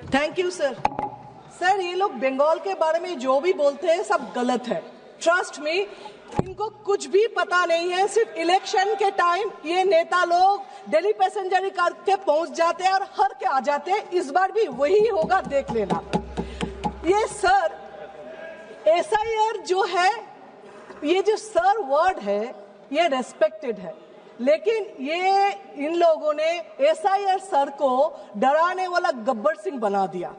Thank you sir. Sir, ये लोग बंगाल के बारे में जो भी बोलते हैं सब गलत है। ट्रस्ट मी, इनको कुछ भी पता नहीं है। सिर्फ इलेक्शन के टाइम ये नेता लोग दिल्ली पैसेंजर करके पहुंच जाते हैं और हर के आ जाते हैं। इस बार भी वही होगा, देख लेना। ये सर एसआईआर जो है, ये जो सर वर्ड है ये रेस्पेक्टेड है, लेकिन ये इन लोगों ने एसआईआर सर को डराने वाला गब्बर सिंह बना दिया।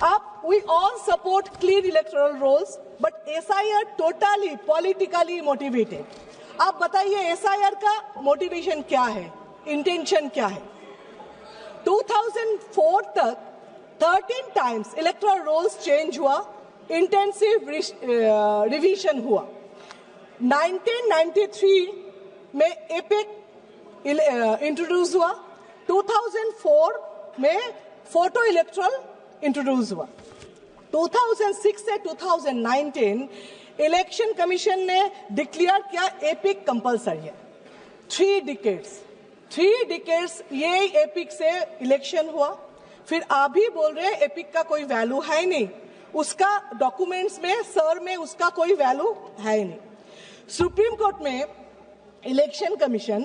आप we all support clean electoral rolls, but SIR totally politically motivated. आप बताइए एसआईआर का मोटिवेशन क्या है, इंटेंशन क्या है? 2004 तक 13 टाइम्स इलेक्टोरल रोल्स चेंज हुआ, इंटेंसिव रिवीजन हुआ। 1993 में एपिक इंट्रोड्यूस हुआ, 2004 में फोटो इलेक्टोरल इंट्रोड्यूस हुआ। 2006 से 2019 इलेक्शन कमीशन ने डिक्लेयर किया एपिक कंपलसरी है। 3 डिकेड्स ये एपिक से इलेक्शन हुआ। फिर आप भी बोल रहे हैं एपिक का कोई वैल्यू है नहीं, उसका डॉक्यूमेंट्स में सर में उसका कोई वैल्यू है नहीं। सुप्रीम कोर्ट में इलेक्शन कमीशन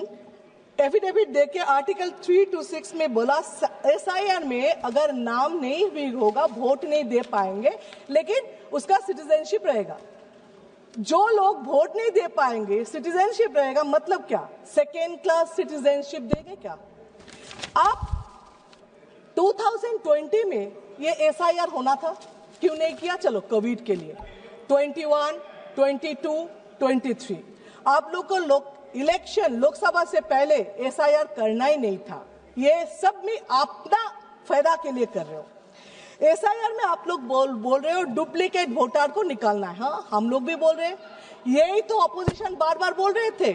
एफिडेविट देके आर्टिकल 3 to 6 में बोला एसआईआर में अगर नाम नहीं भी होगा, वोट नहीं दे पाएंगे, लेकिन उसका सिटीजनशिप रहेगा। जो लोग वोट नहीं दे पाएंगे, सिटीजनशिप रहेगा, मतलब क्या? सेकेंड क्लास सिटीजनशिप देंगे क्या? आप 2020 में ये एसआईआर होना था, क्यों नहीं किया? चलो कोविड के लिए 21, 22, 23 आप लोग को इलेक्शन लोकसभा से पहले एसआईआर करना ही नहीं था। ये सब में अपना फायदा के लिए कर रहे हो। एसआईआर में आप लोग बोल रहे हो डुप्लीकेट वोटर को निकालना है। हाँ, हम लोग भी बोल रहे हैं, यही तो अपोजिशन बार बार बोल रहे थे।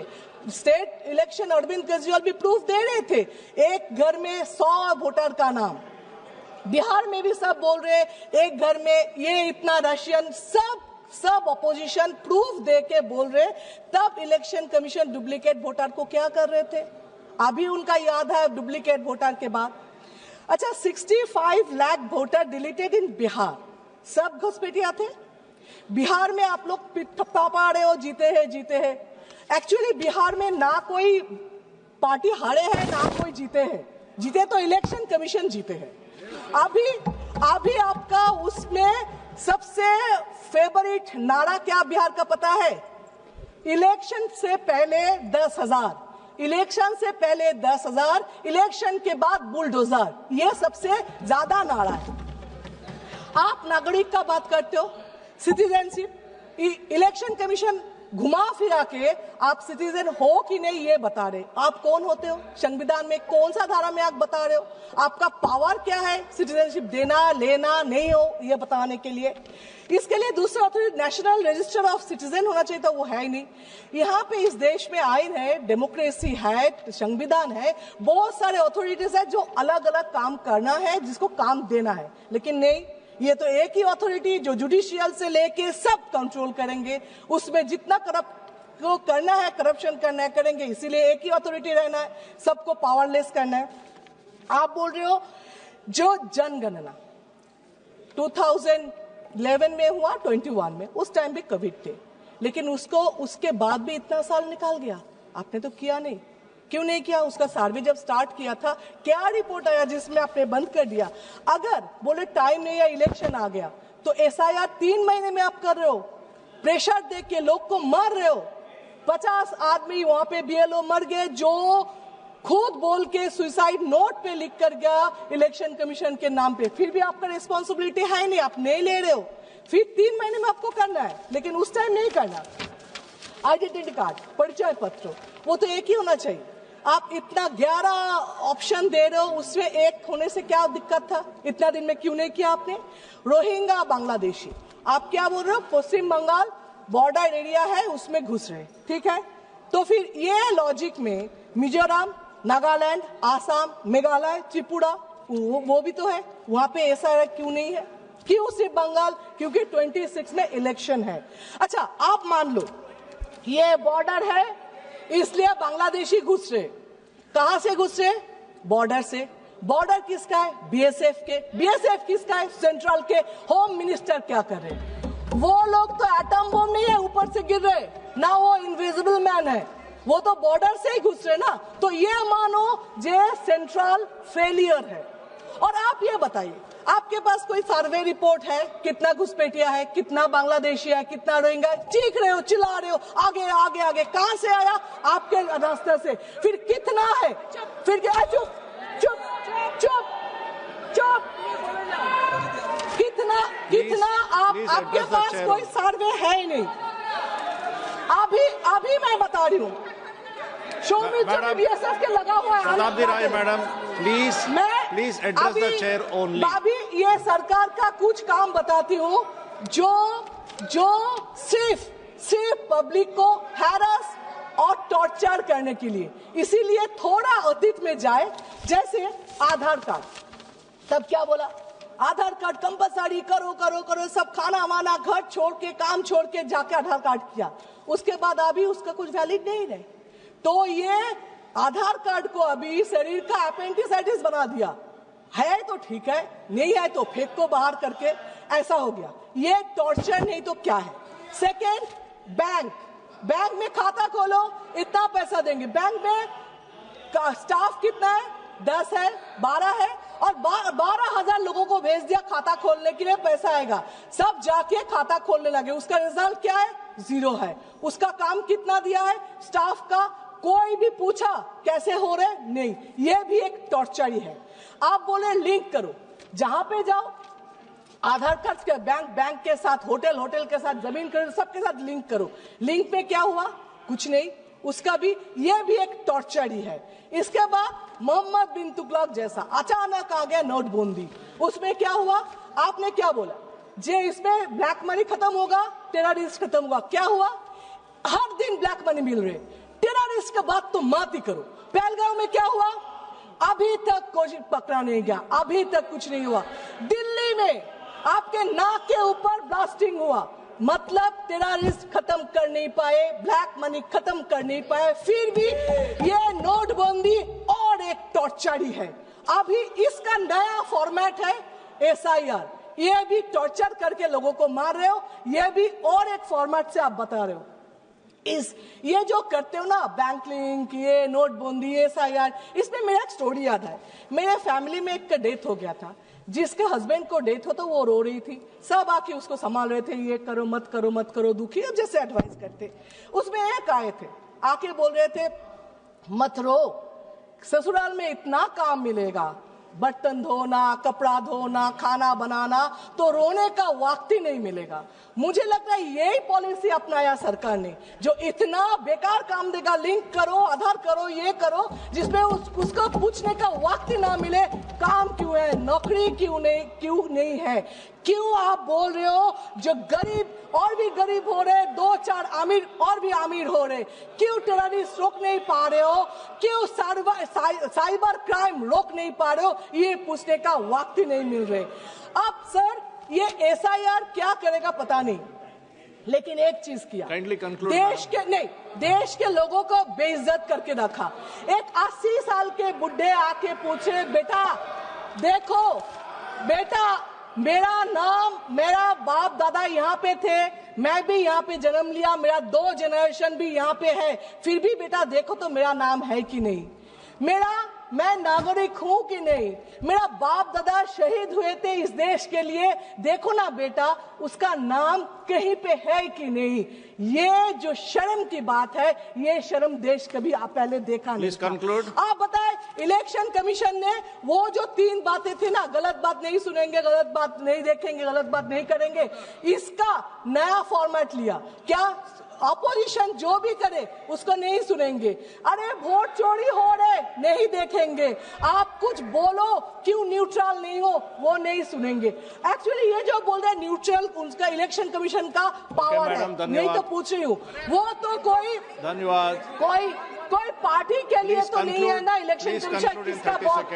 स्टेट इलेक्शन अरविंद केजरीवाल भी प्रूफ दे रहे थे, एक घर में 100 वोटर का नाम। बिहार में भी सब बोल रहे एक घर में ये इतना रशियन, सब अपोजिशन प्रूफ दे के बोल रहे। तब इलेक्शन कमीशन डुप्लीकेट वोटर को क्या कर रहे थे? अभी उनका याद है डुप्लीकेट वोटर के बाद। अच्छा, 65 लाख वोटर डिलीटेड इन बिहार, सब घुसपैठिया थे। बिहार में आप लोग पा रहे हो जीते हैं। एक्चुअली बिहार में ना कोई पार्टी हारे हैं ना कोई जीते तो इलेक्शन कमीशन जीते हैं। अभी आपका उसमें सबसे फेवरेट नारा क्या बिहार का पता है? इलेक्शन से पहले 10,000, इलेक्शन से पहले 10,000, इलेक्शन के बाद बुलडोजर, ये सबसे ज्यादा नारा है। आप नागरिक का बात करते हो, सिटीजनशिप, इलेक्शन कमीशन घुमा फिरा के आप सिटीजन हो कि नहीं ये बता रहे। आप कौन होते हो? संविधान में कौन सा धारा में आप बता रहे हो? आपका पावर क्या है सिटीजनशिप देना लेना नहीं हो ये बताने के लिए? इसके लिए दूसरा authority national register of citizen होना चाहिए था, वो है ही नहीं। यहाँ पे इस देश में आइन है, डेमोक्रेसी है, संविधान है, बहुत सारे अथॉरिटीज है जो अलग अलग काम करना है, जिसको काम देना है, लेकिन नहीं, ये तो एक ही अथॉरिटी जो जुडिशियल से लेके सब कंट्रोल करेंगे। उसमें जितना करप्ट को करना है, करप्शन करना है, करेंगे। इसीलिए एक ही अथॉरिटी रहना है, सबको पावरलेस करना है। आप बोल रहे हो जो जनगणना 2011 में हुआ, 21 में, उस टाइम भी कोविड थे, लेकिन उसके बाद भी इतना साल निकाल गया। आपने तो किया नहीं, क्यों नहीं किया? उसका सर्वे जब स्टार्ट किया था, क्या रिपोर्ट आया जिसमें आपने बंद कर दिया? अगर बोले टाइम नहीं है, इलेक्शन आ गया, तो एसआईआर 3 महीने में आप कर रहे हो, प्रेशर दे के लोग को मार रहे हो। 50 आदमी वहां पे बीएलओ मर गए जो खुद बोल के सुसाइड नोट पे लिख कर गया इलेक्शन कमीशन के नाम पे। फिर भी आपका रिस्पॉन्सिबिलिटी है नहीं, आप नहीं ले रहे हो। फिर 3 महीने में आपको करना है, लेकिन उस टाइम नहीं करना। आइडेंटिटी कार्ड, परिचय पत्र, वो तो एक ही होना चाहिए। आप इतना 11 ऑप्शन दे रहे हो, उसमें एक होने से क्या दिक्कत था? इतना दिन में क्यों नहीं किया आपने? रोहिंग्या बांग्लादेशी, आप क्या बोल रहे हो? पश्चिम बंगाल बॉर्डर एरिया है, उसमें घुस रहे, ठीक है। तो फिर ये लॉजिक में मिजोरम, नागालैंड, आसाम, मेघालय, त्रिपुरा, वो भी तो है, वहां पे ऐसा क्यों नहीं है? क्यों सिर्फ बंगाल? क्योंकि 26 में इलेक्शन है। अच्छा, आप मान लो ये बॉर्डर है, इसलिए बांग्लादेशी घुस रहे। कहां से घुस रहे? बॉर्डर से। बॉर्डर किसका है? बीएसएफ के। बीएसएफ किसका है? सेंट्रल के। होम मिनिस्टर क्या कर रहे हैं? वो लोग तो एटम बम नहीं है ऊपर से गिर रहे ना, वो इनविजिबल मैन है, वो तो बॉर्डर से ही घुस रहे ना। तो ये मानो जे सेंट्रल फेलियर है। और आप ये बताइए, आपके पास कोई सर्वे रिपोर्ट है कितना घुसपैठिया है, कितना बांग्लादेशी है, कितना रोहिंग्या है? चीख रहे हो, चिल्ला रहे हो, आगे आगे आगे। कहां से आया? आपके रास्ते से। फिर कितना है? फिर क्या? चुप चुप चुप चुप। कितना कितना आपके पास कोई सर्वे है ही नहीं। अभी मैं बता रही हूँ, बीएसएफ के लगा हुआ है। Shatabdi Roy madam, please address the chair only. अभी ये सरकार का कुछ काम बताती हूँ जो सिर्फ पब्लिक को हैरस और टॉर्चर करने के लिए। इसीलिए थोड़ा अतीत में जाए, जैसे आधार कार्ड। तब क्या बोला? आधार कार्ड कंपलसरी करो करो करो, सब खाना वाना घर छोड़ के, काम छोड़ के जाके आधार कार्ड किया। उसके बाद अभी उसका कुछ वैलिड नहीं रहे। तो ये आधार कार्ड को अभी शरीर का अपेंडिसाइटिस बना दिया है। तो ठीक है, नहीं है तो फेंक को बाहर करके, ऐसा हो गया। ये टॉर्चर नहीं तो क्या है? सेकेंड, बैंक में खाता खोलो, इतना पैसा देंगे। बैंक में का स्टाफ कितना है? 10 है, 12 है, और 12,000 लोगों को भेज दिया खाता खोलने के लिए, पैसा आएगा। सब जाके खाता खोलने लगे। उसका रिजल्ट क्या है? 0 है। उसका काम कितना दिया है स्टाफ का? कोई भी पूछा कैसे हो रहे? नहीं। ये भी एक टॉर्चर ही है। आप बोले लिंक करो, जहां पे जाओ आधार कार्ड के बैंक के साथ, होटल के साथ, जमीन खरीद, सबके साथ लिंक करो। लिंक पे क्या हुआ? कुछ नहीं। उसका भी, ये भी एक टॉर्चर ही है। इसके बाद मोहम्मद बिन तुगलक जैसा अचानक आ गया नोटबंदी। उसमें क्या हुआ? आपने क्या बोला? जे इसमें ब्लैक मनी खत्म होगा, टेररिस्ट खत्म होगा। क्या हुआ? हर दिन ब्लैक मनी मिल रहे। टेररिस्ट का बात तो मत ही करो। पहलगाम में क्या हुआ? अभी तक कोई पकड़ा नहीं गया, अभी तक कुछ नहीं हुआ। दिल्ली में आपके नाक के ऊपर ब्लास्टिंग हुआ, मतलब टेररिस्ट खत्म कर नहीं पाए, ब्लैक मनी खत्म कर नहीं पाए। फिर भी ये नोटबंदी और एक टॉर्चर ही है। अभी इसका नया फॉर्मेट है SIR। ये भी टॉर्चर करके लोगों को मार रहे हो, ये भी और एक फॉर्मेट से आप बता रहे हो। ये जो करते हो ना, बैंक लिंक, ये नोटबंदी, SIR, इसमें मेरा एक स्टोरी याद है। मेरे फैमिली में एक का डेथ हो गया था, जिसके हस्बैंड को डेथ हो तो वो रो रही थी, सब आके उसको संभाल रहे थे, ये करो मत करो मत करो, दुखी है, जैसे एडवाइस करते। उसमें एक आए थे, आके बोल रहे थे मत रो, ससुराल में इतना काम मिलेगा, बर्तन धोना, कपड़ा धोना, खाना बनाना, तो रोने का वक्त ही नहीं मिलेगा। मुझे लगता है यही पॉलिसी अपनाया सरकार ने, जो इतना बेकार काम देगा, लिंक करो, आधार करो, ये करो, जिसमें उसको पूछने का वक्त ही ना मिले काम क्यों है, नौकरी क्यों नहीं है। क्यों आप बोल रहे हो जो गरीब और भी गरीब हो रहे, 2-4 अमीर और भी अमीर हो रहे, क्यों टेररिस्ट रोक नहीं पा रहे हो, क्यों साइबर क्राइम रोक नहीं पा रहे हो, ये पूछने का वक्त ही नहीं मिल रहे। अब सर ये SIR क्या करेगा पता नहीं, लेकिन एक चीज किया, देश के लोगों को बेइज्जत करके रखा। एक 80 साल के बुढ़े आके पूछे, बेटा देखो बेटा, मेरा बाप दादा यहाँ पे थे, मैं भी यहाँ पे जन्म लिया, मेरा 2 जनरेशन भी यहाँ पे है, फिर भी बेटा देखो तो मेरा नाम है कि नहीं, मैं नागरिक हूं कि नहीं, मेरा बाप दादा शहीद हुए थे इस देश के लिए, देखो ना बेटा उसका नाम कहीं पे है कि नहीं। ये जो शर्म की बात है, ये शर्म देश कभी पहले देखा नहीं था। आप बताएं, इलेक्शन कमीशन ने वो जो 3 बातें थी ना, गलत बात नहीं सुनेंगे, गलत बात नहीं देखेंगे, गलत बात नहीं करेंगे, इसका नया फॉर्मेट लिया। क्या अपोजिशन जो भी करे उसको नहीं सुनेंगे, अरे वोट चोरी हो रहे नहीं देखेंगे, आप कुछ बोलो क्यों न्यूट्रल नहीं हो वो नहीं सुनेंगे। एक्चुअली ये जो बोल रहे हैं न्यूट्रल, उनका इलेक्शन कमीशन का पावर है, नहीं तो पूछ रही हूँ, वो तो कोई पार्टी के लिए तो नहीं है ना। इलेक्शन कमीशन किसका बॉन्ड,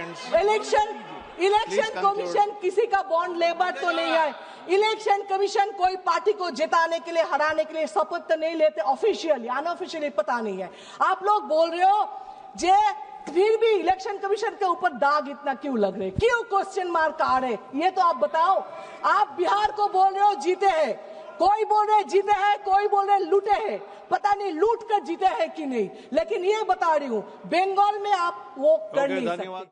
इलेक्शन कमीशन किसी का बॉन्ड लेबर तो नहीं है। इलेक्शन कमीशन कोई पार्टी को जिताने के लिए, हराने के लिए शपथ तो नहीं लेते, ऑफिशियली अनऑफिशियली पता नहीं है। आप लोग बोल रहे हो जे फिर भी इलेक्शन कमीशन के ऊपर दाग इतना क्यों लग रहे, क्यों क्वेश्चन मार्क आ रहे, ये तो आप बताओ। आप बिहार को बोल रहे हो जीते हैं, कोई बोल रहे जीते हैं, कोई बोल रहे लूटे हैं, पता नहीं लूट कर जीते हैं कि नहीं, लेकिन ये बता रही हूं बंगाल में आप वो कर नहीं सकते।